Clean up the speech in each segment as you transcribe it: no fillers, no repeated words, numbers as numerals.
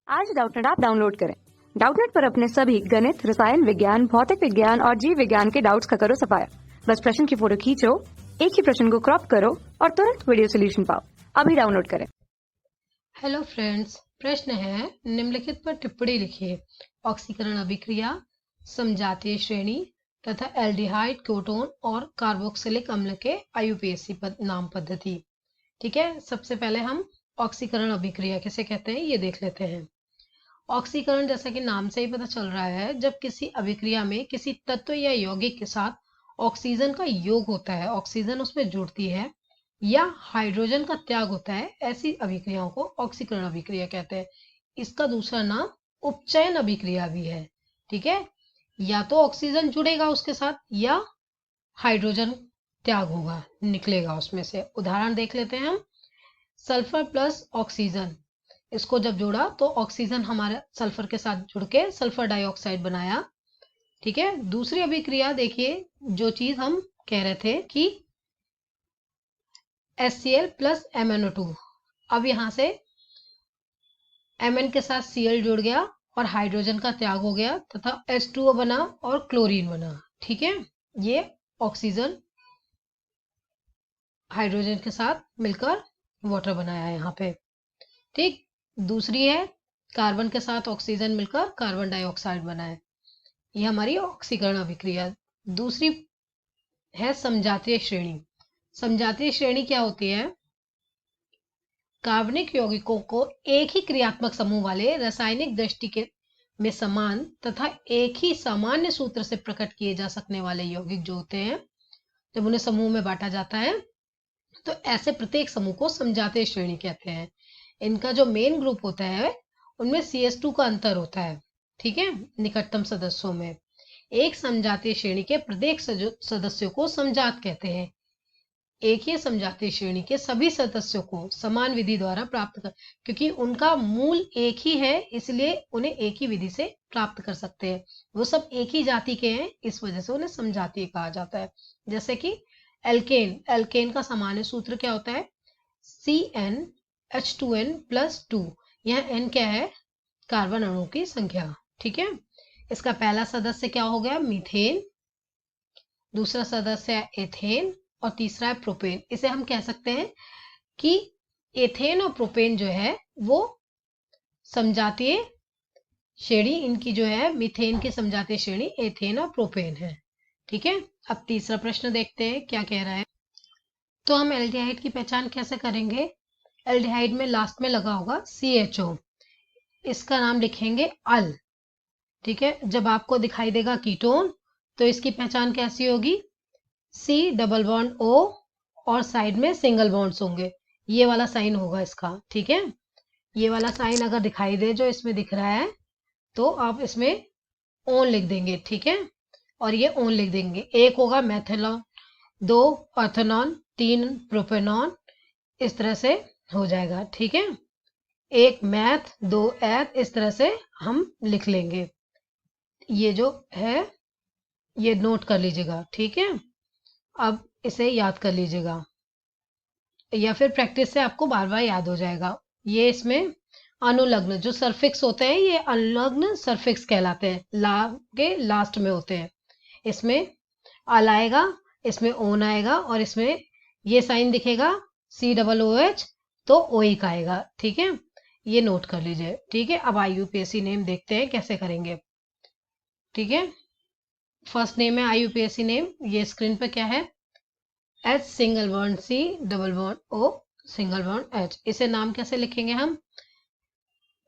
आज Doubtnut app download करें। Doubtnut पर अपने सभी गणित, रसायन विज्ञान, भौतिक विज्ञान और जीव विज्ञान के डाउट्स का करो सफाया। बस प्रश्न की फोटो खींचो, एक ही प्रश्न को क्रॉप करो और तुरंत वीडियो सोल्यूशन पाओ। अभी डाउनलोड करें। हेलो फ्रेंड्स, प्रश्न है निम्नलिखित पर टिप्पणी लिखिए। ऑक्सीकरण अभिक्रिया, समजातीय श्रेणी तथा एल्डिहाइड, कीटोन और कार्बोक्सिलिक अम्ल के IUPAC नाम पद्धति। ठीक है, सबसे पहले हम ऑक्सीकरण अभिक्रिया किसे कहते हैं ये देख लेते हैं। ऑक्सीकरण जैसा कि नाम से ही पता चल रहा है, जब किसी अभिक्रिया में किसी तत्व या यौगिक के साथ ऑक्सीजन का योग होता है, ऑक्सीजन उसमें जुड़ती है या हाइड्रोजन का त्याग होता है, ऐसी अभिक्रियाओं को ऑक्सीकरण अभिक्रिया कहते हैं। इसका दूसरा नाम उपचयन अभिक्रिया भी है। ठीक है, या तो ऑक्सीजन जुड़ेगा उसके साथ या हाइड्रोजन त्याग होगा, निकलेगा उसमें से। उदाहरण देख लेते हैं हम। सल्फर प्लस ऑक्सीजन, इसको जब जोड़ा तो ऑक्सीजन हमारे सल्फर के साथ जुड़ के सल्फर डाइऑक्साइड बनाया। ठीक है, दूसरी अभिक्रिया देखिए, जो चीज हम कह रहे थे कि HCl प्लस MnO2, अब यहां से Mn के साथ Cl जुड़ गया और हाइड्रोजन का त्याग हो गया तथा H2O बना और क्लोरीन बना। ठीक है, ये ऑक्सीजन हाइड्रोजन के साथ मिलकर वाटर बनाया यहाँ पे। ठीक, दूसरी है कार्बन के साथ ऑक्सीजन मिलकर कार्बन डाइऑक्साइड बना है। ये हमारी ऑक्सीकरण अभिक्रिया। दूसरी है समजातीय श्रेणी। समजातीय श्रेणी क्या होती है? कार्बनिक यौगिकों को एक ही क्रियात्मक समूह वाले रासायनिक दृष्टि के में समान तथा एक ही सामान्य सूत्र से प्रकट किए जा सकने वाले यौगिक जो होते हैं, जब उन्हें समूह में बांटा जाता है तो ऐसे प्रत्येक समूह को समजातीय श्रेणी कहते हैं। इनका जो मेन ग्रुप होता है उनमें CH2 का अंतर होता है। ठीक है, निकटतम सदस्यों में। एक समजातीय श्रेणी के प्रत्येक सदस्यों को समजात कहते हैं। एक ही समजातीय श्रेणी के सभी सदस्यों को समान विधि द्वारा प्राप्त कर, क्योंकि उनका मूल एक ही है, इसलिए उन्हें एक ही विधि से प्राप्त कर सकते हैं। वो सब एक ही जाति के हैं, इस वजह से उन्हें समजातीय कहा जाता है। जैसे कि एल्केन, एल्केन का सामान्य सूत्र क्या होता है? CnH2n+2। यह n क्या है? कार्बन अणुओं की संख्या। ठीक है, इसका पहला सदस्य क्या हो गया? मीथेन, दूसरा सदस्य है एथेन और तीसरा है प्रोपेन। इसे हम कह सकते हैं कि एथेन और प्रोपेन जो है वो समजातीय श्रेणी, इनकी जो है मीथेन की समजातीय श्रेणी एथेन और प्रोपेन है। ठीक है, अब तीसरा प्रश्न देखते हैं क्या कह रहा है। तो हम एल्डिहाइड की पहचान कैसे करेंगे? एल्डिहाइड में लास्ट में लगा होगा CHO, इसका नाम लिखेंगे अल। ठीक है, जब आपको दिखाई देगा कीटोन तो इसकी पहचान कैसी होगी? C डबल बॉन्ड O और साइड में सिंगल बॉन्ड्स होंगे, ये वाला साइन होगा इसका। ठीक है, ये वाला साइन अगर दिखाई दे जो इसमें दिख रहा है तो आप इसमें ओन लिख देंगे। ठीक है, और ये ओन लिख देंगे। एक होगा मैथेनॉन, 2 ऑर्थेनॉन, 3 प्रोपेनॉन, इस तरह से हो जाएगा। ठीक है, एक मैथ, 2 एथ, इस तरह से हम लिख लेंगे। ये जो है ये नोट कर लीजिएगा। ठीक है, अब इसे याद कर लीजिएगा या फिर प्रैक्टिस से आपको बार बार याद हो जाएगा। ये इसमें अनुलग्न जो सरफिक्स होते हैं ये अनुलग्न सरफिक्स कहलाते हैं, ला के लास्ट में होते हैं। इसमें अल आएगा, इसमें ओन आएगा और इसमें ये साइन दिखेगा COOH, तो ओइक आएगा। ठीक है, ये नोट कर लीजिए। ठीक है, अब IUPAC नेम देखते हैं कैसे करेंगे। ठीक है, फर्स्ट नेम है IUPAC नेम, ये स्क्रीन पे क्या है? H single bond C double bond O single bond H। इसे नाम कैसे लिखेंगे हम?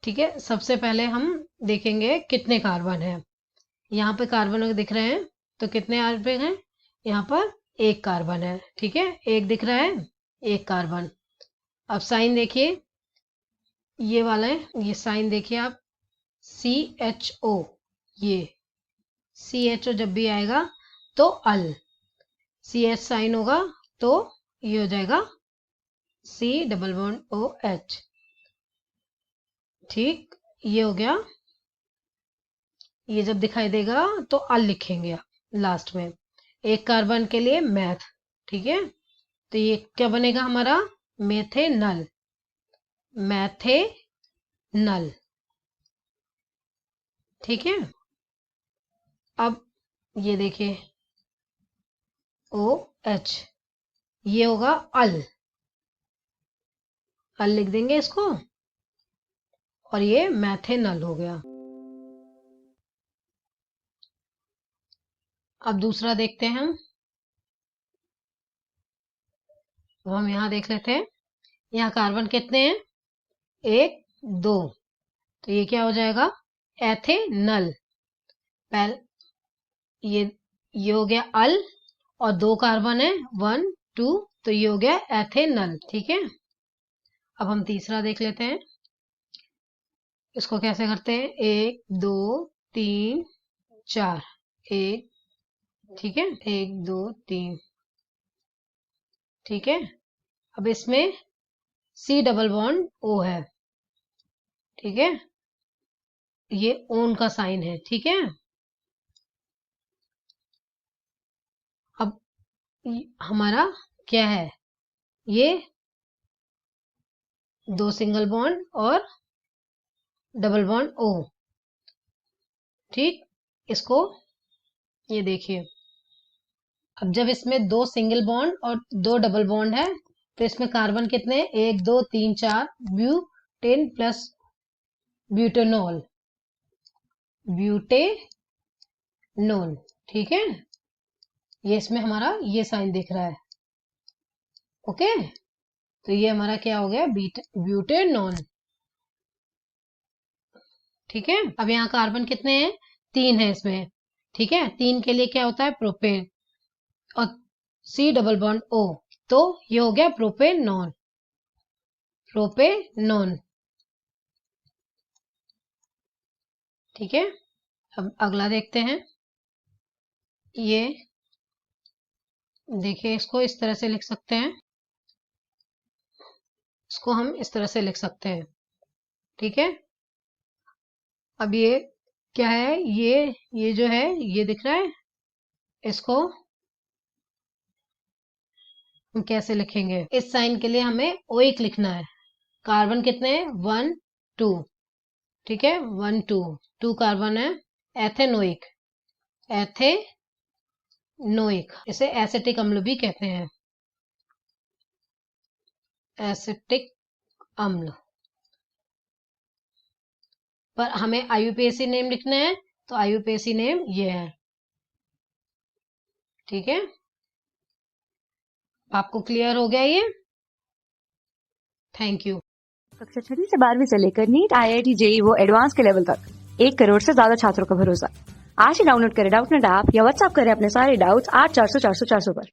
ठीक है, सबसे पहले हम देखेंगे कितने कार्बन है। यहाँ पे कार्बन दिख रहे हैं, तो कितने कार्बन हैं? यहाँ पर एक कार्बन है। ठीक है, एक दिख रहा है, एक कार्बन। अब साइन देखिए, ये वाला है, ये साइन देखिए आप, CHO, ये CHO जब भी आएगा तो अल, CH साइन होगा तो ये हो जाएगा C डबल बॉन्ड OH। ठीक, ये हो गया। ये जब दिखाई देगा तो अल लिखेंगे आप लास्ट में, एक कार्बन के लिए मैथ। ठीक है, तो ये क्या बनेगा हमारा? मेथेनल, मैथेनल। ठीक है। अब ये देखिए OH, ये होगा अल लिख देंगे इसको, और ये मैथेनल हो गया। अब दूसरा देखते हैं हम। तो हम यहाँ देख लेते हैं, यहाँ कार्बन कितने हैं, 1 2, तो ये क्या हो जाएगा, एथेनल। ये हो गया अल, और 2 कार्बन है 1 2, तो ये हो गया एथेनल। ठीक है। अब हम तीसरा देख लेते हैं, इसको कैसे करते हैं, 1 2 3 4, 1, ठीक है, 1 2 3, ठीक है। अब इसमें C डबल बॉन्ड O है, ठीक है, ये ओन का साइन है। ठीक है। अब हमारा क्या है, ये 2 सिंगल बॉन्ड और डबल बॉन्ड O, ठीक। इसको ये देखिए, अब जब इसमें 2 सिंगल बॉन्ड और 2 डबल बॉन्ड है, तो इसमें कार्बन कितने, 1 2 3 4, ब्यूटेन प्लस ब्यूटेनॉल, ब्यूटेनॉल, ठीक है। ये इसमें हमारा ये साइन दिख रहा है, ओके। तो ये हमारा क्या हो गया, ब्यूटेनॉल, ठीक है। अब यहाँ कार्बन कितने हैं, 3 है इसमें, ठीक है। 3 के लिए क्या होता है, प्रोपेन, और C डबल बॉन्ड O, तो ये हो गया प्रोपेनॉन, प्रोपेनॉन, ठीक है। अब अगला देखते हैं, ये देखिए, इसको इस तरह से लिख सकते हैं, इसको हम इस तरह से लिख सकते हैं, ठीक है। अब ये क्या है, ये जो है, ये दिख रहा है, इसको हम कैसे लिखेंगे, इस साइन के लिए हमें ओइक लिखना है। कार्बन कितने हैं, 1 2, ठीक है, 1 2, 2 कार्बन है, एथेनोइक, एथेनोइक, इसे एसिटिक अम्ल भी कहते हैं, एसिटिक अम्ल। पर हमें IUPAC नेम लिखना है, तो IUPAC नेम ये है, ठीक है। आपको क्लियर हो गया ये, थैंक यू। कक्षा 6वीं से 12वीं से लेकर नीट IIT JEE वो एडवांस के लेवल तक 1 करोड़ से ज्यादा छात्रों का भरोसा। आज ही डाउनलोड करें डाउटनेट ऐप या व्हाट्सएप करें अपने सारे डाउट्स 8400 400 400 पर।